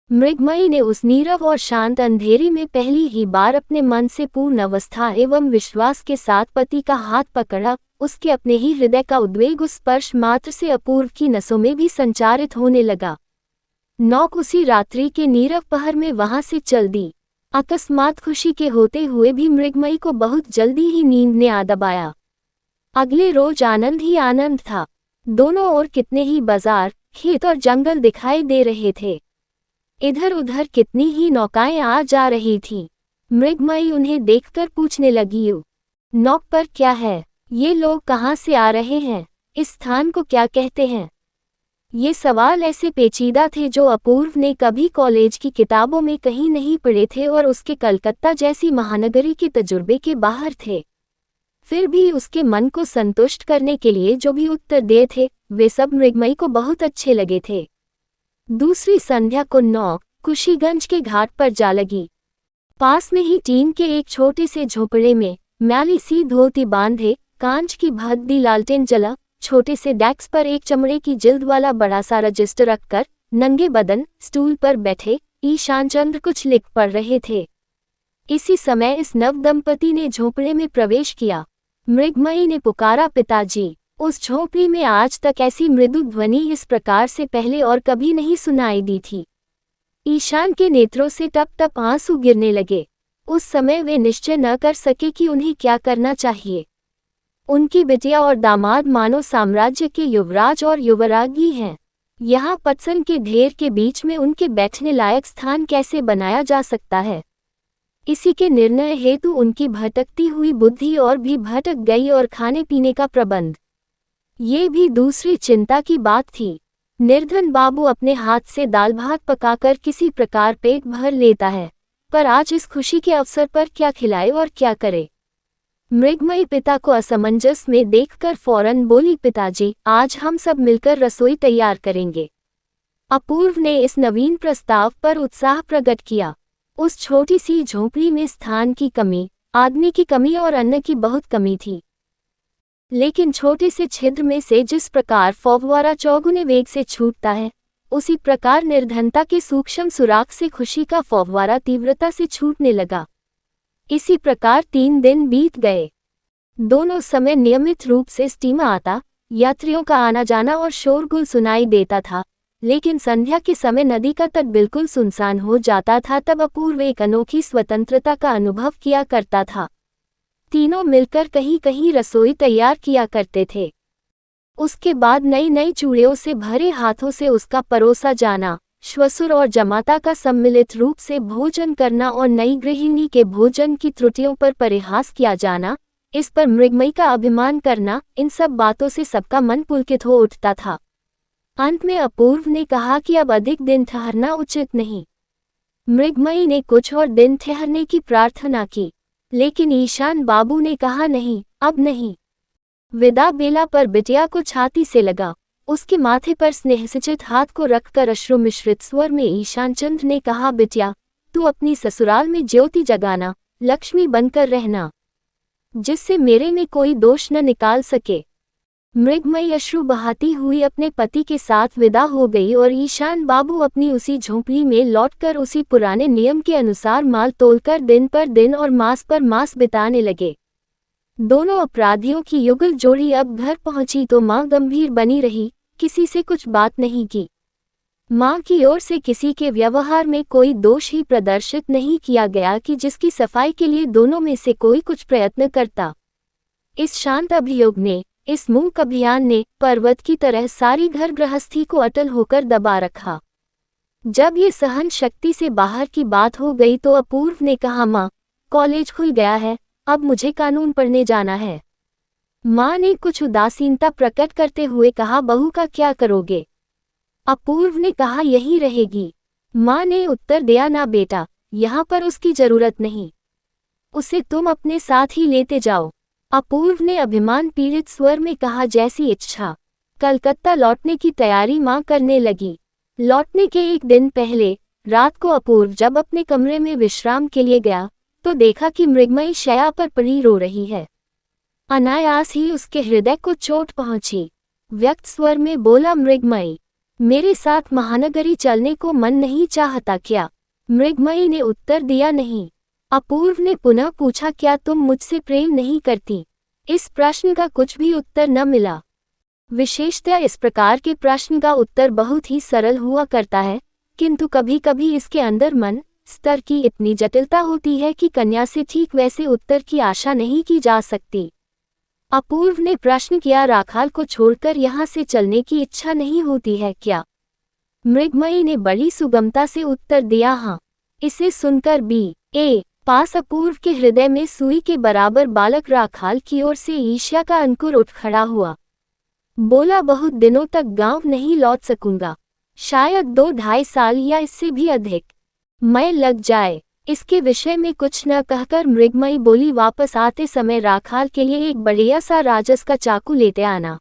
मृगमयी ने उस नीरव और शांत अंधेरी में पहली ही बार अपने मन से पूर्ण अवस्था एवं विश्वास के साथ पति का हाथ पकड़ा। उसके अपने ही हृदय का उद्वेग उस स्पर्श मात्र से अपूर्व की नसों में भी संचारित होने लगा। नौक उसी रात्रि के नीरव पहर में वहां से चल दी। अकस्मात खुशी के होते हुए भी मृगमयी को बहुत जल्दी ही नींद ने आ दबाया। अगले रोज आनंद ही आनंद था। दोनों ओर कितने ही बाजार, खेत और जंगल दिखाई दे रहे थे। इधर उधर कितनी ही नौकाएं आ जा रही थीं। मृगमयी उन्हें देखकर पूछने लगी, नौक पर क्या है? ये लोग कहाँ से आ रहे हैं? इस स्थान को क्या कहते हैं? ये सवाल ऐसे पेचीदा थे जो अपूर्व ने कभी कॉलेज की किताबों में कहीं नहीं पढ़े थे और उसके कलकत्ता जैसी महानगरी के तजुर्बे के बाहर थे। फिर भी उसके मन को संतुष्ट करने के लिए जो भी उत्तर दिए थे वे सब मृगमयी को बहुत अच्छे लगे थे। दूसरी संध्या को नौक कुशीगंज के घाट पर जा लगी। पास में ही टीन के एक छोटे से झोपड़े में मैली सी धोती बांधे कांच की भद्दी लालटेन जला, छोटे से डेस्क पर एक चमड़े की जिल्द वाला बड़ा सा रजिस्टर रखकर नंगे बदन स्टूल पर बैठे ईशानचंद्र कुछ लिख पढ़ रहे थे। इसी समय इस नव दंपति ने झोपड़े में प्रवेश किया। मृगमयी ने पुकारा, पिताजी। उस झोपड़ी में आज तक ऐसी मृदु ध्वनि इस प्रकार से पहले और कभी नहीं सुनाई दी थी। ईशान के नेत्रों से टप टप आंसू गिरने लगे। उस समय वे निश्चय न कर सके कि उन्हें क्या करना चाहिए। उनकी बिटिया और दामाद मानो साम्राज्य के युवराज और युवरागी हैं। यहाँ पत्सन के ढेर के बीच में उनके बैठने लायक स्थान कैसे बनाया जा सकता है? इसी के निर्णय हेतु उनकी भटकती हुई बुद्धि और भी भटक गई और खाने पीने का प्रबंध, ये भी दूसरी चिंता की बात थी। निर्धन बाबू अपने हाथ से दाल भात पकाकर किसी प्रकार पेट भर लेता है, पर आज इस खुशी के अवसर पर क्या खिलाए और क्या करे? मृगमयी पिता को असमंजस में देखकर फौरन बोली, पिताजी, आज हम सब मिलकर रसोई तैयार करेंगे। अपूर्व ने इस नवीन प्रस्ताव पर उत्साह प्रकट किया। उस छोटी सी झोपड़ी में स्थान की कमी, आदमी की कमी और अन्न की बहुत कमी थी। लेकिन छोटे से छिद्र में से जिस प्रकार फव्वारा चौगुने वेग से छूटता है, उसी प्रकार निर्धनता के सूक्ष्म सुराख से खुशी का फव्वारा तीव्रता से छूटने लगा। इसी प्रकार 3 दिन बीत गए। दोनों समय नियमित रूप से स्टीमर आता, यात्रियों का आना जाना और शोरगुल सुनाई देता था, लेकिन संध्या के समय नदी का तट बिल्कुल सुनसान हो जाता था। तब अपूर्व एक अनोखी स्वतंत्रता का अनुभव किया करता था। तीनों मिलकर कहीं कहीं रसोई तैयार किया करते थे। उसके बाद नई नई चूड़ियों से भरे हाथों से उसका परोसा जाना, श्वसुर और जमाता का सम्मिलित रूप से भोजन करना और नई गृहिणी के भोजन की त्रुटियों पर परिहास किया जाना, इस पर मृगमयी का अभिमान करना, इन सब बातों से सबका मन पुलकित हो उठता था। अंत में अपूर्व ने कहा कि अब अधिक दिन ठहरना उचित नहीं। मृगमयी ने कुछ और दिन ठहरने की प्रार्थना की, लेकिन ईशान बाबू ने कहा, नहीं, अब नहीं। विदा बेला पर बिटिया को छाती से लगा। उसके माथे पर स्नेहसिचित हाथ को रखकर अश्रु मिश्रित स्वर में ईशानचंद्र ने कहा, बिटिया, तू अपनी ससुराल में ज्योति जगाना, लक्ष्मी बनकर रहना, जिससे मेरे में कोई दोष न निकाल सके। मृगमयी अश्रु बहाती हुई अपने पति के साथ विदा हो गई और ईशान बाबू अपनी उसी झोंपड़ी में लौटकर उसी पुराने नियम के अनुसार माल तोलकर दिन पर दिन और मास पर मास बिताने लगे। दोनों अपराधियों की युगल जोड़ी अब घर पहुंची तो मां गंभीर बनी रही, किसी से कुछ बात नहीं की। मां की ओर से किसी के व्यवहार में कोई दोष ही प्रदर्शित नहीं किया गया कि जिसकी सफाई के लिए दोनों में से कोई कुछ प्रयत्न करता। इस शांत अभियोग ने, इस मूक अभियान ने पर्वत की तरह सारी घर गृहस्थी को अटल होकर दबा रखा। जब ये सहन शक्ति से बाहर की बात हो गई तो अपूर्व ने कहा, माँ, कॉलेज खुल गया है, अब मुझे कानून पढ़ने जाना है। माँ ने कुछ उदासीनता प्रकट करते हुए कहा, बहू का क्या करोगे? अपूर्व ने कहा, यही रहेगी। माँ ने उत्तर दिया, ना बेटा, यहाँ पर उसकी जरूरत नहीं। उसे तुम अपने साथ ही लेते जाओ। अपूर्व ने अभिमान पीड़ित स्वर में कहा, जैसी इच्छा। कलकत्ता लौटने की तैयारी मां करने लगी। लौटने के एक दिन पहले रात को अपूर्व जब अपने कमरे में विश्राम के लिए गया तो देखा कि मृगमयी शैया पर पड़ी रो रही है। अनायास ही उसके हृदय को चोट पहुंची। व्यक्त स्वर में बोला, मृगमयी, मेरे साथ महानगरी चलने को मन नहीं चाहता क्या? मृगमयी ने उत्तर दिया, नहीं। अपूर्व ने पुनः पूछा, क्या तुम मुझसे प्रेम नहीं करती? इस प्रश्न का कुछ भी उत्तर न मिला। विशेषतः इस प्रकार के प्रश्न का उत्तर बहुत ही सरल हुआ करता है, किंतु कभी कभी इसके अंदर मन स्तर की इतनी जटिलता होती है कि कन्या से ठीक वैसे उत्तर की आशा नहीं की जा सकती। अपूर्व ने प्रश्न किया, राखाल को छोड़कर यहाँ से चलने की इच्छा नहीं होती है क्या? मृगमयी ने बड़ी सुगमता से उत्तर दिया, हाँ। इसे सुनकर बी.ए. पास अपूर्व के हृदय में सुई के बराबर बालक राखाल की ओर से ईर्ष्या का अंकुर उठ खड़ा हुआ। बोला, बहुत दिनों तक गांव नहीं लौट सकूंगा, शायद 2-2.5 साल या इससे भी अधिक मैं लग जाए। इसके विषय में कुछ न कहकर मृगमयी बोली, वापस आते समय राखाल के लिए एक बढ़िया सा राजस का चाकू लेते आना।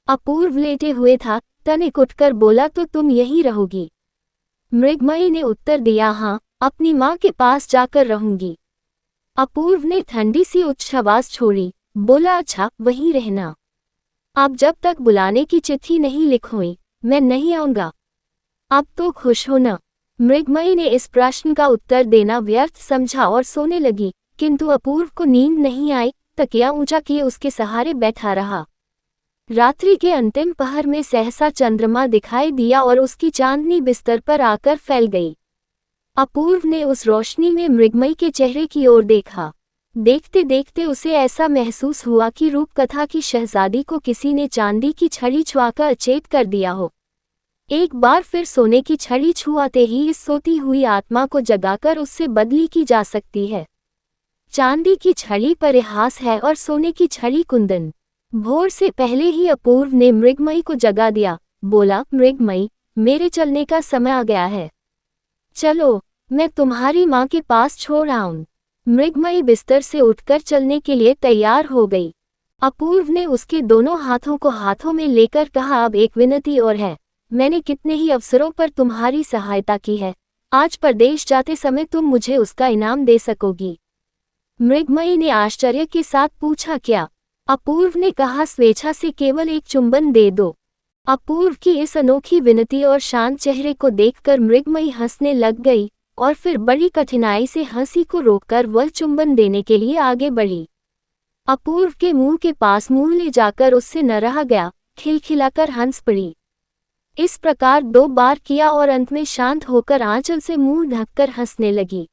अपूर्व लेटे हुए था, तनिक उठकर बोला, तो तुम यहीं रहोगी? मृगमयी ने उत्तर दिया, हाँ, अपनी माँ के पास जाकर रहूंगी। अपूर्व ने ठंडी सी उच्च आवाज छोड़ी, बोला, अच्छा, वहीं रहना। अब जब तक बुलाने की चिट्ठी नहीं लिखोई, मैं नहीं आऊंगा। अब तो खुश हो न? मृगमयी ने इस प्रश्न का उत्तर देना व्यर्थ समझा और सोने लगी, किंतु अपूर्व को नींद नहीं आई। तकिया ऊंचा किए उसके सहारे बैठा रहा। रात्रि के अंतिम पहर में सहसा चंद्रमा दिखाई दिया और उसकी चांदनी बिस्तर पर आकर फैल गई। अपूर्व ने उस रोशनी में मृगमयी के चेहरे की ओर देखा। देखते देखते उसे ऐसा महसूस हुआ कि रूपकथा की शहजादी को किसी ने चांदी की छड़ी छुआकर अचेत कर दिया हो। एक बार फिर सोने की छड़ी छुआते ही इस सोती हुई आत्मा को जगाकर उससे बदली की जा सकती है। चांदी की छड़ी परिहास है और सोने की छड़ी कुंदन। भोर से पहले ही अपूर्व ने मृगमयी को जगा दिया। बोला, मृगमयी, मेरे चलने का समय आ गया है। चलो, मैं तुम्हारी माँ के पास छोड़ आऊं। मृगमयी बिस्तर से उठकर चलने के लिए तैयार हो गई। अपूर्व ने उसके दोनों हाथों को हाथों में लेकर कहा, अब एक विनती और है। मैंने कितने ही अवसरों पर तुम्हारी सहायता की है, आज परदेश जाते समय तुम मुझे उसका इनाम दे सकोगी? मृगमयी ने आश्चर्य के साथ पूछा, क्या? अपूर्व ने कहा, स्वेच्छा से केवल एक चुंबन दे दो। अपूर्व की इस अनोखी विनती और शांत चेहरे को देखकर मृगमयी हंसने लग गई और फिर बड़ी कठिनाई से हंसी को रोककर वह चुंबन देने के लिए आगे बढ़ी। अपूर्व के मुंह के पास मुंह ले जाकर उससे न रहा गया, खिलखिलाकर हंस पड़ी। इस प्रकार 2 बार किया और अंत में शांत होकर आंचल से मुंह ढककर हंसने लगी।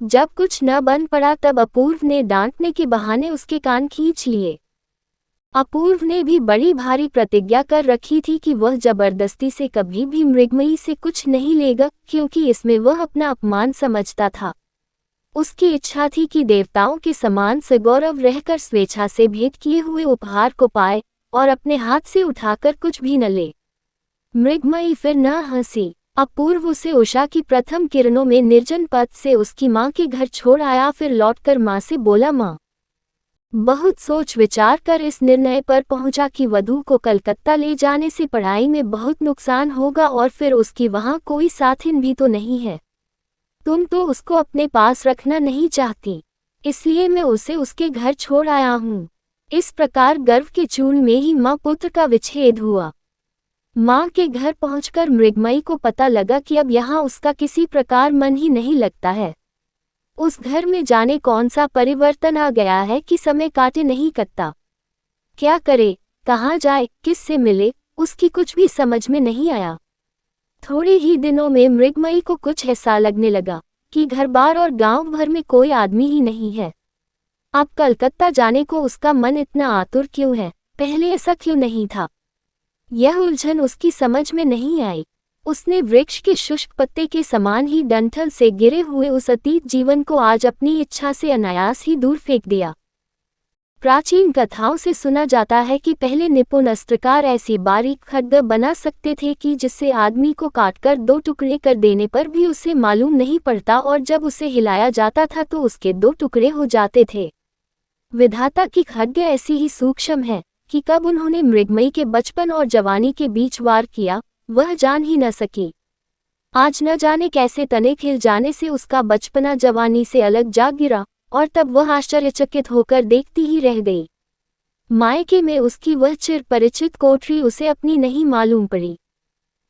जब कुछ न बन पड़ा तब अपूर्व ने डांटने के बहाने उसके कान खींच लिए। अपूर्व ने भी बड़ी भारी प्रतिज्ञा कर रखी थी कि वह जबरदस्ती से कभी भी मृगमयी से कुछ नहीं लेगा, क्योंकि इसमें वह अपना अपमान समझता था। उसकी इच्छा थी कि देवताओं के समान सगौरव रहकर स्वेच्छा से भेंट किए हुए उपहार को पाए और अपने हाथ से उठाकर कुछ भी न ले। मृगमयी फिर न हंसी। अपूर्व उसे उषा की प्रथम किरणों में निर्जन पथ से उसकी माँ के घर छोड़ आया। फिर लौटकर माँ से बोला, माँ, बहुत सोच विचार कर इस निर्णय पर पहुंचा कि वधू को कलकत्ता ले जाने से पढ़ाई में बहुत नुकसान होगा और फिर उसकी वहां कोई साथिन भी तो नहीं है। तुम तो उसको अपने पास रखना नहीं चाहती, इसलिए मैं उसे उसके घर छोड़ आया हूँ। इस प्रकार गर्भ के चूर्ण में ही माँ पुत्र का विच्छेद हुआ। माँ के घर पहुंचकर मृगमयी को पता लगा कि अब यहाँ उसका किसी प्रकार मन ही नहीं लगता है। उस घर में जाने कौन सा परिवर्तन आ गया है कि समय काटे नहीं कटता। क्या करे, कहाँ जाए, किस से मिले, उसकी कुछ भी समझ में नहीं आया। थोड़े ही दिनों में मृगमयी को कुछ ऐसा लगने लगा कि घर बार और गांव भर में कोई आदमी ही नहीं है। अब कलकत्ता जाने को उसका मन इतना आतुर क्यों है, पहले ऐसा क्यों नहीं था? यह उलझन उसकी समझ में नहीं आई। उसने वृक्ष के शुष्क पत्ते के समान ही डंठल से गिरे हुए उस अतीत जीवन को आज अपनी इच्छा से अनायास ही दूर फेंक दिया। प्राचीन कथाओं से सुना जाता है कि पहले निपुण अस्त्रकार ऐसी बारीक खड्ग बना सकते थे कि जिससे आदमी को काटकर दो टुकड़े कर देने पर भी उसे मालूम नहीं पड़ता, और जब उसे हिलाया जाता था तो उसके दो टुकड़े हो जाते थे। विधाता की खड्ग ऐसी ही सूक्ष्म है कि कब उन्होंने मृगमयी के बचपन और जवानी के बीच वार किया, वह जान ही न सकी। आज न जाने कैसे तने खिल जाने से उसका बचपना जवानी से अलग जा गिरा, और तब वह आश्चर्यचकित होकर देखती ही रह गई। मायके में उसकी वह चिर परिचित कोठरी उसे अपनी नहीं मालूम पड़ी।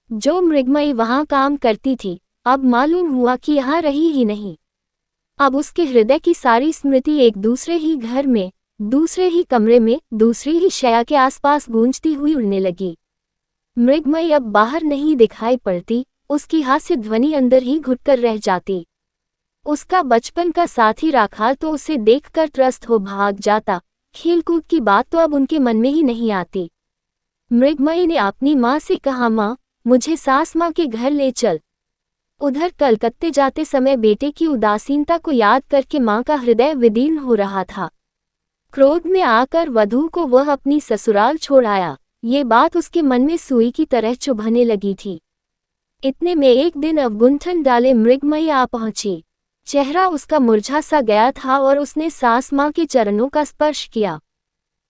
जो मृगमयी वहां काम करती थी, अब मालूम हुआ कि यहाँ रही ही नहीं। अब उसके हृदय की सारी स्मृति एक दूसरे ही घर में, दूसरे ही कमरे में, दूसरी ही शैया के आसपास गूंजती हुई उड़ने लगी। मृगमयी अब बाहर नहीं दिखाई पड़ती, उसकी हास्य ध्वनि अंदर ही घुटकर रह जाती। उसका बचपन का साथी राखाल तो उसे देखकर त्रस्त हो भाग जाता, खेलकूद की बात तो अब उनके मन में ही नहीं आती। मृगमयी ने अपनी माँ से कहा, माँ, मुझे सास माँ के घर ले चल। उधर कलकत्ते जाते समय बेटे की उदासीनता को याद करके माँ का हृदय विदीर्ण हो रहा था। क्रोध में आकर वधू को वह अपनी ससुराल छोड़ आया। ये बात उसके मन में सुई की तरह चुभने लगी थी। इतने में एक दिन अवगुंठन डाले मृगमयी आ पहुंची। चेहरा उसका मुरझा सा गया था और उसने सास माँ के चरणों का स्पर्श किया।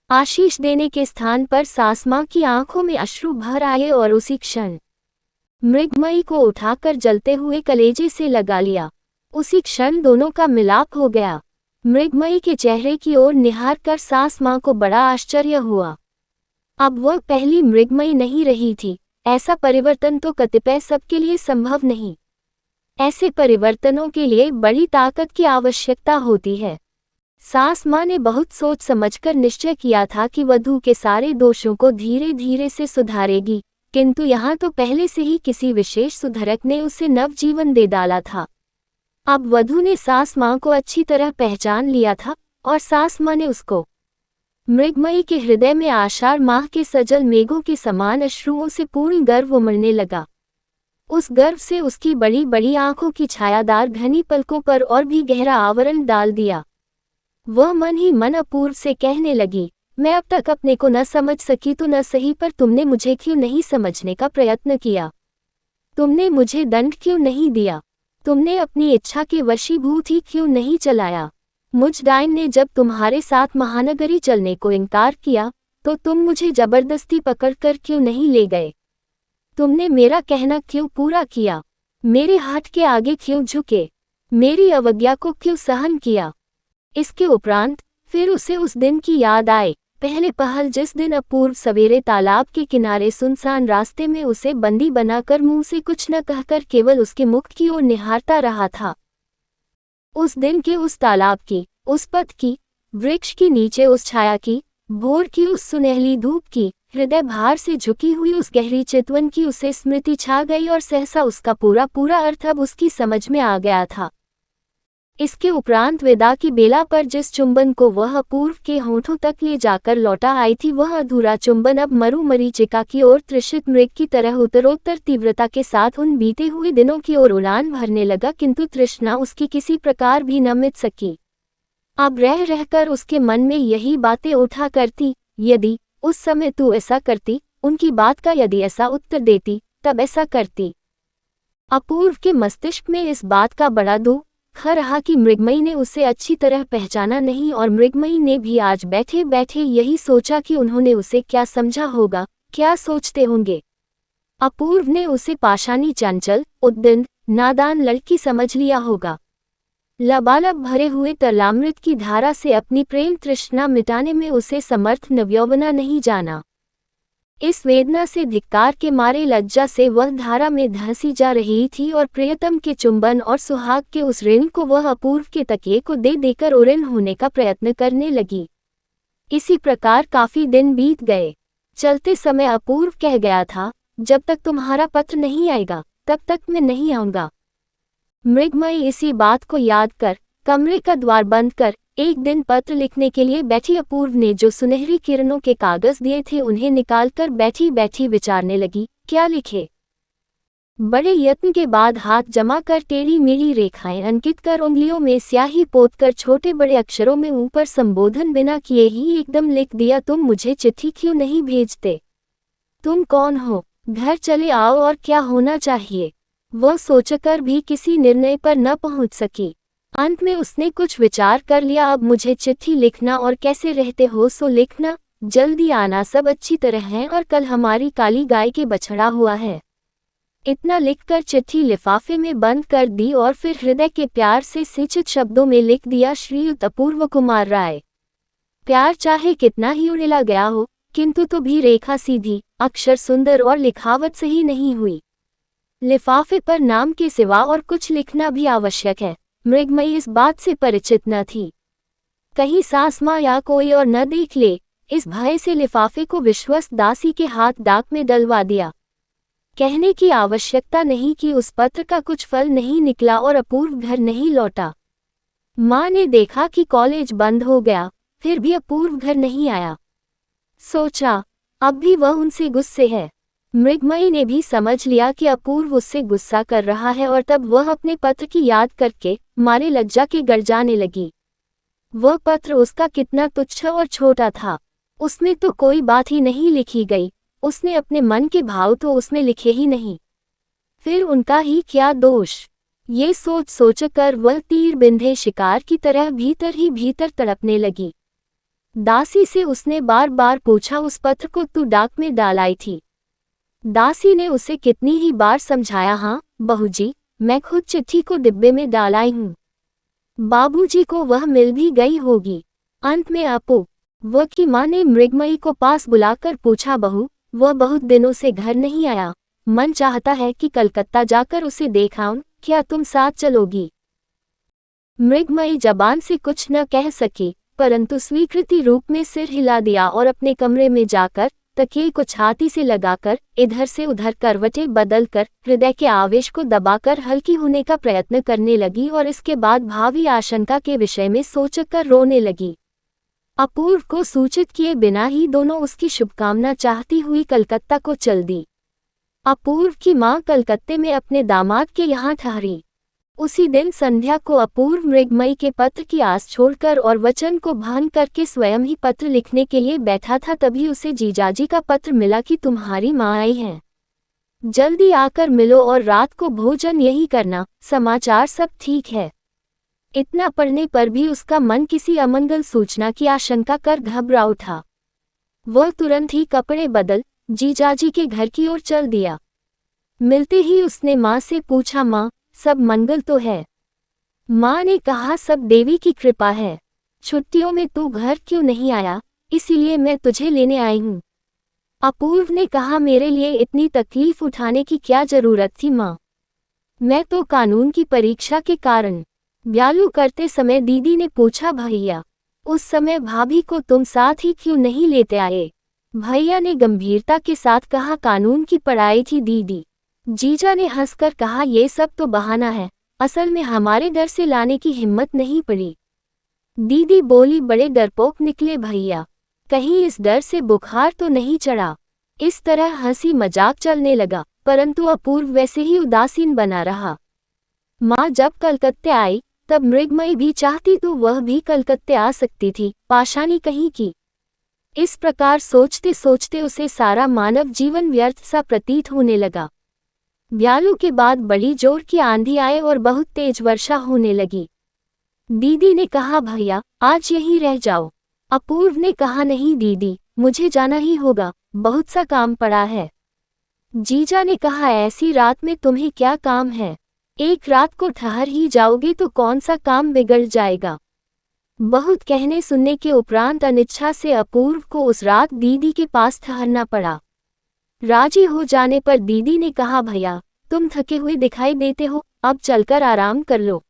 आशीष देने के स्थान पर सास माँ की आंखों में अश्रु भर आए और उसी क्षण मृगमयी को उठाकर जलते हुए कलेजे से लगा लिया। उसी क्षण दोनों का मिलाप हो गया। मृगमयी के चेहरे की ओर निहार कर सास माँ को बड़ा आश्चर्य हुआ। अब वह पहली मृगमयी नहीं रही थी। ऐसा परिवर्तन तो कतिपय सबके लिए संभव नहीं। ऐसे परिवर्तनों के लिए बड़ी ताकत की आवश्यकता होती है। सास माँ ने बहुत सोच समझकर निश्चय किया था कि वधू के सारे दोषों को धीरे धीरे से सुधारेगी, किंतु यहाँ तो पहले से ही किसी विशेष सुधारक ने उसे नवजीवन दे डाला था। अब वधू ने सास माँ को अच्छी तरह पहचान लिया था और सास माँ ने उसको। मृगमयी के हृदय में आषाढ़ माह के सजल मेघों के समान अश्रुओं से पूर्ण गर्व उमड़ने लगा। उस गर्व से उसकी बड़ी बड़ी आंखों की छायादार घनी पलकों पर और भी गहरा आवरण डाल दिया। वह मन ही मन अपूर्व से कहने लगी, मैं अब तक अपने को न समझ सकी तो न सही, पर तुमने मुझे क्यों नहीं समझने का प्रयत्न किया? तुमने मुझे दंड क्यों नहीं दिया? तुमने अपनी इच्छा के वशीभूत ही क्यों नहीं चलाया? मुझ डाइन ने जब तुम्हारे साथ महानगरी चलने को इनकार किया तो तुम मुझे जबरदस्ती पकड़कर क्यों नहीं ले गए? तुमने मेरा कहना क्यों पूरा किया? मेरे हाथ के आगे क्यों झुके? मेरी अवज्ञा को क्यों सहन किया? इसके उपरांत फिर उसे उस दिन की याद आए, पहले पहल जिस दिन अपूर्व सवेरे तालाब के किनारे सुनसान रास्ते में उसे बंदी बनाकर मुंह से कुछ न कहकर केवल उसके मुख की ओर निहारता रहा था। उस दिन के उस तालाब की, उस पथ की, वृक्ष की नीचे उस छाया की, भोर की उस सुनहली धूप की, हृदय भार से झुकी हुई उस गहरी चितवन की उसे स्मृति छा गई और सहसा उसका पूरा पूरा अर्थ अब उसकी समझ में आ गया था। इसके उपरांत विदा की बेला पर जिस चुंबन को वह अपूर्व के होठों तक ले जाकर लौटा आई थी, वह अधूरा चुंबन अब मरु मरीचिका की ओर तृषित मृग की तरह उत्तरोत्तर तीव्रता के साथ उन बीते हुए दिनों की ओर उड़ान भरने लगा, किंतु तृष्णा उसकी किसी प्रकार भी न मिट सकी। अब रह रहकर उसके मन में यही बातें उठा करती, यदि उस समय तू ऐसा करती, उनकी बात का यदि ऐसा उत्तर देती, तब ऐसा करती। अपूर्व के मस्तिष्क में इस बात का बड़ा दुख रहा कि मृगमयी ने उसे अच्छी तरह पहचाना नहीं, और मृगमयी ने भी आज बैठे बैठे यही सोचा कि उन्होंने उसे क्या समझा होगा, क्या सोचते होंगे। अपूर्व ने उसे पाषाणी, चंचल, उद्दंड, नादान लड़की समझ लिया होगा। लबालब भरे हुए तरलामृत की धारा से अपनी प्रेम तृष्णा मिटाने में उसे समर्थ नवयौवना नहीं जाना। इस वेदना से धिक्कार के मारे लज्जा से वह धारा में धंसी जा रही थी और प्रियतम के चुंबन और सुहाग के उस ऋण को वह अपूर्व के तकिए को दे देकर उऋण होने का प्रयत्न करने लगी। इसी प्रकार काफी दिन बीत गए। चलते समय अपूर्व कह गया था, जब तक तुम्हारा पत्र नहीं आएगा तब तक मैं नहीं आऊंगा। मृगमयी इसी बात को याद कर कमरे का द्वार बंद कर एक दिन पत्र लिखने के लिए बैठी। अपूर्व ने जो सुनहरी किरणों के कागज दिए थे उन्हें निकालकर बैठी बैठी विचारने लगी, क्या लिखे। बड़े यत्न के बाद हाथ जमा कर टेढ़ी मेढ़ी रेखाएं अंकित कर उंगलियों में स्याही पोत कर छोटे बड़े अक्षरों में ऊपर संबोधन बिना किए ही एकदम लिख दिया, तुम मुझे चिट्ठी क्यों नहीं भेजते? तुम कौन हो? घर चले आओ और क्या होना चाहिए? वह सोचकर भी किसी निर्णय पर न पहुंच सकी। अंत में उसने कुछ विचार कर लिया, अब मुझे चिट्ठी लिखना और कैसे रहते हो सो लिखना, जल्दी आना, सब अच्छी तरह है और कल हमारी काली गाय के बछड़ा हुआ है। इतना लिखकर चिट्ठी लिफाफे में बंद कर दी और फिर हृदय के प्यार से सिंचित शब्दों में लिख दिया, श्रीयुत अपूर्व कुमार राय। प्यार चाहे कितना ही उड़ेला गया हो, किंतु तो भी रेखा सीधी, अक्षर सुंदर और लिखावट सही नहीं हुई। लिफाफे पर नाम के सिवा और कुछ लिखना भी आवश्यक है। मृगमयी इस बात से परिचित न थी। कहीं सास माँ या कोई और न देख ले, इस भय से लिफाफे को विश्वस्त दासी के हाथ डाक में डलवा दिया। कहने की आवश्यकता नहीं कि उस पत्र का कुछ फल नहीं निकला और अपूर्व घर नहीं लौटा। माँ ने देखा कि कॉलेज बंद हो गया, फिर भी अपूर्व घर नहीं आया। सोचा, अब भी वह उनसे गुस्से है। मृगमयी ने भी समझ लिया कि अपूर्व उससे गुस्सा कर रहा है और तब वह अपने पत्र की याद करके मारे लज्जा के गड़जाने लगी। वह पत्र उसका कितना तुच्छ और छोटा था। उसमें तो कोई बात ही नहीं लिखी गई। उसने अपने मन के भाव तो उसमें लिखे ही नहीं, फिर उनका ही क्या दोष? ये सोच सोचकर वह तीर बिंधे शिकार की तरह भीतर ही भीतर तड़पने लगी। दासी से उसने बार बार पूछा, उस पत्र को तू डाक में डालाई थी? दासी ने उसे कितनी ही बार समझाया, हाँ बहूजी, मैं खुद चिट्ठी को डिब्बे में डालाई हूँ। बाबूजी को वह मिल भी गई होगी। अंत में अपू वह की माँ ने मृगमयी को पास बुलाकर पूछा, बहू, वह बहुत दिनों से घर नहीं आया, मन चाहता है कि कलकत्ता जाकर उसे देख आऊं, क्या तुम साथ चलोगी? मृगमयी जबान से कुछ न कह सकी, परंतु स्वीकृति रूप में सिर हिला दिया और अपने कमरे में जाकर तकिए को छाती से लगाकर इधर से उधर करवटें बदलकर हृदय के आवेश को दबाकर हल्की होने का प्रयत्न करने लगी और इसके बाद भावी आशंका के विषय में सोचकर रोने लगी। अपूर्व को सूचित किए बिना ही दोनों उसकी शुभकामना चाहती हुई कलकत्ता को चल दी। अपूर्व की मां कलकत्ते में अपने दामाद के यहाँ ठहरी। उसी दिन संध्या को अपूर्व मृगमयी के पत्र की आस छोड़कर और वचन को भान करके स्वयं ही पत्र लिखने के लिए बैठा था, तभी उसे जीजाजी का पत्र मिला कि तुम्हारी माँ आई है, जल्दी आकर मिलो और रात को भोजन यही करना, समाचार सब ठीक है। इतना पढ़ने पर भी उसका मन किसी अमंगल सूचना की आशंका कर घबरा उठा। वह तुरंत ही कपड़े बदल जीजाजी के घर की ओर चल दिया। मिलते ही उसने माँ से पूछा, माँ सब मंगल तो है? माँ ने कहा, सब देवी की कृपा है। छुट्टियों में तू घर क्यों नहीं आया, इसीलिए मैं तुझे लेने आई हूँ। अपूर्व ने कहा, मेरे लिए इतनी तकलीफ उठाने की क्या जरूरत थी माँ? मैं तो कानून की परीक्षा के कारण। ब्यालू करते समय दीदी ने पूछा, भैया उस समय भाभी को तुम साथ ही क्यों नहीं लेते आए? भैया ने गंभीरता के साथ कहा, कानून की पढ़ाई थी दीदी। जीजा ने हंसकर कहा, ये सब तो बहाना है, असल में हमारे डर से लाने की हिम्मत नहीं पड़ी। दीदी बोली, बड़े डरपोक निकले भैया, कहीं इस डर से बुखार तो नहीं चढ़ा? इस तरह हंसी मजाक चलने लगा, परंतु अपूर्व वैसे ही उदासीन बना रहा। माँ जब कलकत्ते आई तब मृगमयी भी चाहती तो वह भी कलकत्ते आ सकती थी, पाषाणी कहीं की। इस प्रकार सोचते सोचते उसे सारा मानव जीवन व्यर्थ सा प्रतीत होने लगा। ब्यालू के बाद बड़ी जोर की आंधी आए और बहुत तेज वर्षा होने लगी। दीदी ने कहा, भैया आज यहीं रह जाओ। अपूर्व ने कहा, नहीं दीदी, मुझे जाना ही होगा, बहुत सा काम पड़ा है। जीजा ने कहा, ऐसी रात में तुम्हें क्या काम है? एक रात को ठहर ही जाओगे तो कौन सा काम बिगड़ जाएगा? बहुत कहने सुनने के उपरांत अनिच्छा से अपूर्व को उस रात दीदी के पास ठहरना पड़ा। राजी हो जाने पर दीदी ने कहा, भैया तुम थके हुए दिखाई देते हो, अब चलकर आराम कर लो।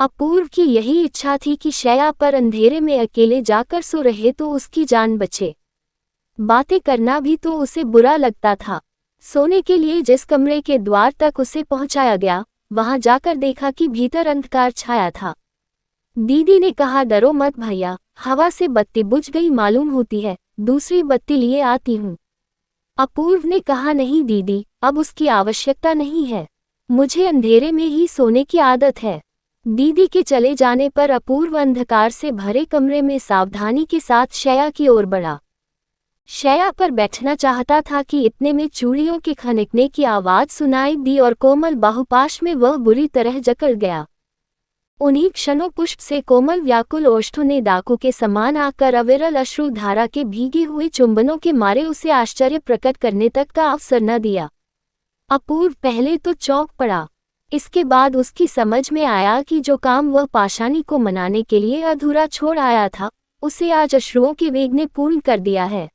अपूर्व की यही इच्छा थी कि शैया पर अंधेरे में अकेले जाकर सो रहे तो उसकी जान बचे। बातें करना भी तो उसे बुरा लगता था। सोने के लिए जिस कमरे के द्वार तक उसे पहुंचाया गया, वहां जाकर देखा कि भीतर अंधकार छाया था। दीदी ने कहा, डरो मत भैया, हवा से बत्ती बुझ गई मालूम होती है, दूसरी बत्ती लिए आती हूँ। अपूर्व ने कहा, नहीं दीदी, अब उसकी आवश्यकता नहीं है। मुझे अंधेरे में ही सोने की आदत है। दीदी के चले जाने पर अपूर्व अंधकार से भरे कमरे में सावधानी के साथ शैया की ओर बढ़ा। शैया पर बैठना चाहता था कि इतने में चूड़ियों के खनकने की आवाज सुनाई दी और कोमल बाहुपाश में वह बुरी तरह जकड़ गया। उन्हीं क्षणों पुष्प से कोमल व्याकुल ओष्ठों ने डाकू के समान आकर अविरल अश्रु धारा के भीगे हुए चुंबनों के मारे उसे आश्चर्य प्रकट करने तक का अवसर न दिया। अपूर्व पहले तो चौंक पड़ा। इसके बाद उसकी समझ में आया कि जो काम वह पाशानी को मनाने के लिए अधूरा छोड़ आया था, उसे आज अश्रुओं के वेग ने पूर्ण कर दिया है।